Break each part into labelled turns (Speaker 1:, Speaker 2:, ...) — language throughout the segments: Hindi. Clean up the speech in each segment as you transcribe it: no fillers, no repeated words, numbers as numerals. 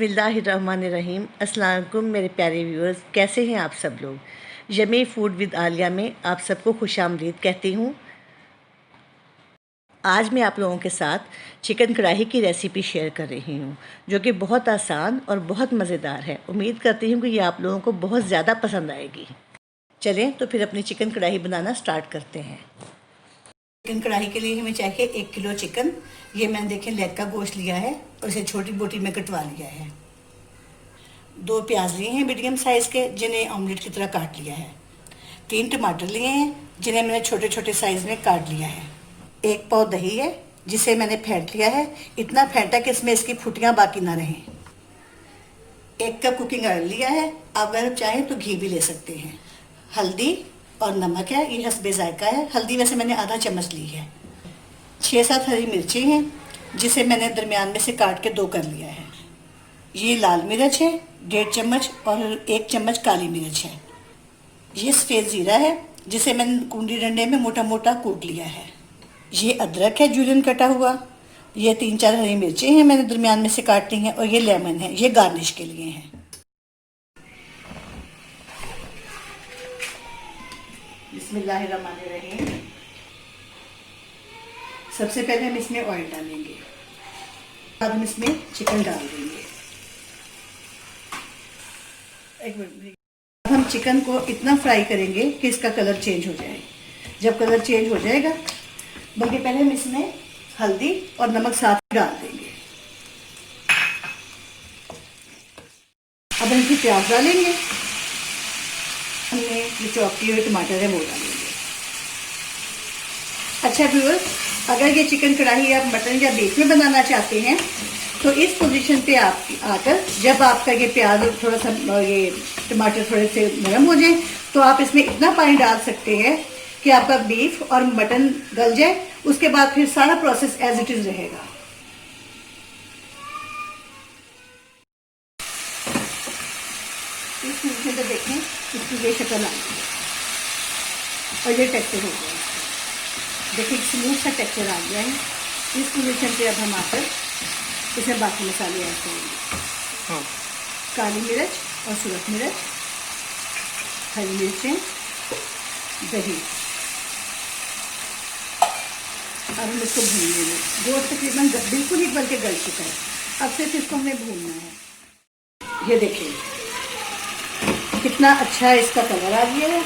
Speaker 1: बिस्मिल्लाहिर्रहमानिर्रहीम। अस्सलाम वालेकुम मेरे प्यारे व्यूअर्स, कैसे हैं आप सब लोग। यमी फूड विद आलिया में आप सबको खुशामदीद कहती हूँ। आज मैं आप लोगों के साथ चिकन कढ़ाई की रेसिपी शेयर कर रही हूँ, जो कि बहुत आसान और बहुत मज़ेदार है। उम्मीद करती हूँ कि ये आप लोगों को बहुत ज़्यादा पसंद आएगी। चलें तो फिर अपनी चिकन कढ़ाई बनाना स्टार्ट करते हैं। चिकन कढ़ाई के लिए हमें चाहिए 1 किलो चिकन। ये मैंने देखें लेग का गोश्त लिया है और इसे छोटी बोटी में कटवा लिया है। 2 प्याज लिए हैं मीडियम साइज़ के, जिन्हें ऑमलेट की तरह काट लिया है। 3 टमाटर लिए हैं, जिन्हें मैंने छोटे छोटे साइज़ में काट लिया है। 1 पाव दही है, जिसे मैंने फेंट लिया है। इतना फेंटा कि इसमें इसकी फुटियाँ बाकी ना रहें। 1 कप कुकिंग ऑयल लिया है, अगर आप चाहें तो घी भी ले सकते हैं। हल्दी और नमक है, ये हस्बे जायका है। हल्दी वैसे मैंने आधा चम्मच ली है। 6-7 हरी मिर्ची हैं, जिसे मैंने दरमियान में से काट के 2 कर लिया है। ये लाल मिर्च है 1.5 चम्मच और 1 चम्मच काली मिर्च है। ये सफ़ेद ज़ीरा है, जिसे मैंने कुंडी डंडे में मोटा मोटा कूट लिया है। ये अदरक है जूलियन कटा हुआ। ये 3-4 हरी मिर्चें हैं, मैंने दरमियान में से काट ली हैं। और ये लेमन है, ये गार्निश के लिए है। बिस्मिल्लाहिर्रहमानिर्रहीम। सबसे पहले हम इसमें ऑयल डालेंगे, बाद हम इसमें चिकन डाल देंगे। अब हम चिकन को इतना फ्राई करेंगे कि इसका कलर चेंज हो जाए। जब कलर चेंज हो जाएगा, बल्कि पहले हम इसमें हल्दी और नमक साथ डाल देंगे। अब हम इसमें प्याज डालेंगे। हमने जो चॉप किए हुए टमाटर है वो डालेंगे। अच्छा व्यूअर्स, अगर ये चिकन कढ़ाई आप मटन या बीफ में बनाना चाहते हैं तो इस पोजीशन पे आप आकर, जब आपका ये प्याज थोड़ा सा ये टमाटर थोड़े से नरम हो जाए, तो आप इसमें इतना पानी डाल सकते हैं कि आपका बीफ और मटन गल जाए। उसके बाद फिर सारा प्रोसेस एज इट इज़ रहेगा। इस पोजीशन पे देखें, इसकी ये शक्ल आ गई और ये टेक्सचर हो गया। देखिए स्मूथ सा टेक्सचर आ गया है। इस पोजीशन पे अब हम आकर इसमें बाकी मसाले ऐड करेंगे। काली मिर्च और सूरत मिर्च, हरी मिर्चें, दही। अब हम इसको भून लेंगे। गोश्त तकरीबन बिल्कुल ही गल के गल चुका है। अब सिर्फ इसको हमें भूनना है। ये देखिए कितना अच्छा इसका कलर आ गया है।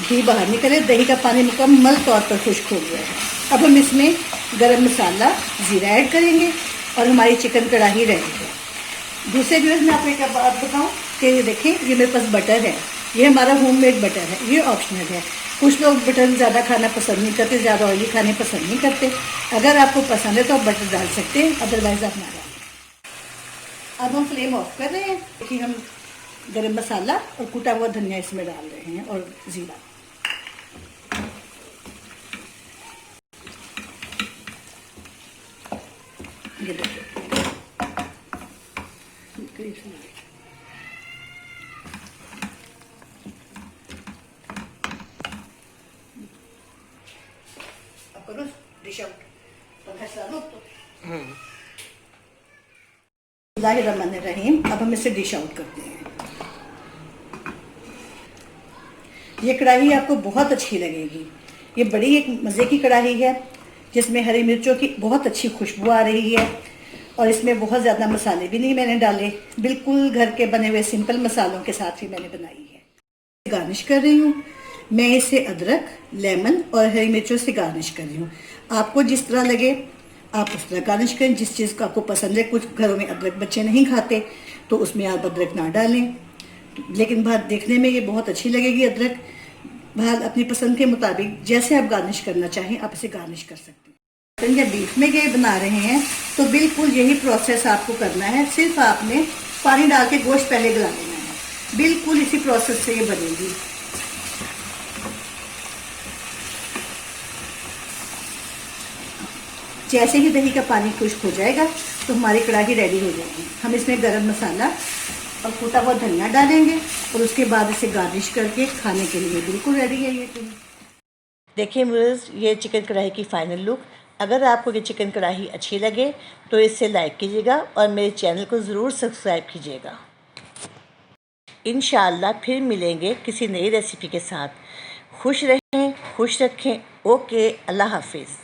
Speaker 1: घी बाहर निकले, दही का पानी मुकम्मल तौर पर खुश्क हो गया है। अब हम इसमें गरम मसाला, ज़ीरा ऐड करेंगे और हमारी चिकन कढ़ाई रेडी है। दूसरे व्यूअर्स में आपको एक बात बताऊं कि ये देखें, ये मेरे पास बटर है। ये हमारा होममेड बटर है, ये ऑप्शनल है। कुछ लोग बटर ज़्यादा खाना पसंद नहीं करते, ज़्यादा ऑयली खाने पसंद नहीं करते। अगर आपको पसंद है तो आप बटर डाल सकते हैं, अदरवाइज़ आप ना डालें। अब हम फ्लेम ऑफ कर रहे हैं। देखिए हम गरम मसाला और कुटा हुआ धनिया इसमें डाल रहे हैं और ज़ीरा। ये देखिए अब करो डिश आउट। बिस्मिल्लाहिर्रहमानिर्रहीम। अब हम इसे डिश आउट करते हैं। ये कढ़ाई आपको बहुत अच्छी लगेगी। ये बड़ी एक मज़े की कढ़ाई है, जिसमें हरी मिर्चों की बहुत अच्छी खुशबू आ रही है और इसमें बहुत ज़्यादा मसाले भी नहीं मैंने डाले। बिल्कुल घर के बने हुए सिंपल मसालों के साथ ही मैंने बनाई है। गार्निश कर रही हूँ मैं इसे अदरक, लेमन और हरी मिर्चों से गार्निश कर रही हूँ। आपको जिस तरह लगे आप उस तरह गार्निश करें, जिस चीज़ को आपको पसंद है। कुछ घरों में अदरक बच्चे नहीं खाते तो उसमें आप अदरक ना डालें, लेकिन बाहर देखने में ये बहुत अच्छी लगेगी अदरक। बाहर अपनी पसंद के मुताबिक जैसे आप गार्निश करना चाहें आप इसे गार्निश कर सकते हैं। मटन या बीफ में ये बना रहे हैं तो बिल्कुल यही प्रोसेस आपको करना है। सिर्फ आपने पानी डाल के गोश्त पहले गला लेना है। बिल्कुल इसी प्रोसेस से ये बनेगी। जैसे ही दही का पानी खुश्क हो जाएगा तो हमारी कढ़ाई रेडी हो जाएगी। हम इसमें गरम मसाला और कूटा हुआ धनिया डालेंगे और उसके बाद इसे गार्निश करके खाने के लिए बिल्कुल रेडी है ये। देखिए व्यूअर्स, ये चिकन कढ़ाई की फ़ाइनल लुक अगर आपको ये चिकन कढ़ाई अच्छी लगे तो इसे लाइक कीजिएगा और मेरे चैनल को ज़रूर सब्सक्राइब कीजिएगा। इंशाअल्लाह फिर मिलेंगे किसी नई रेसिपी के साथ। खुश रहें, खुश रखें। ओके, अल्लाह हाफिज़।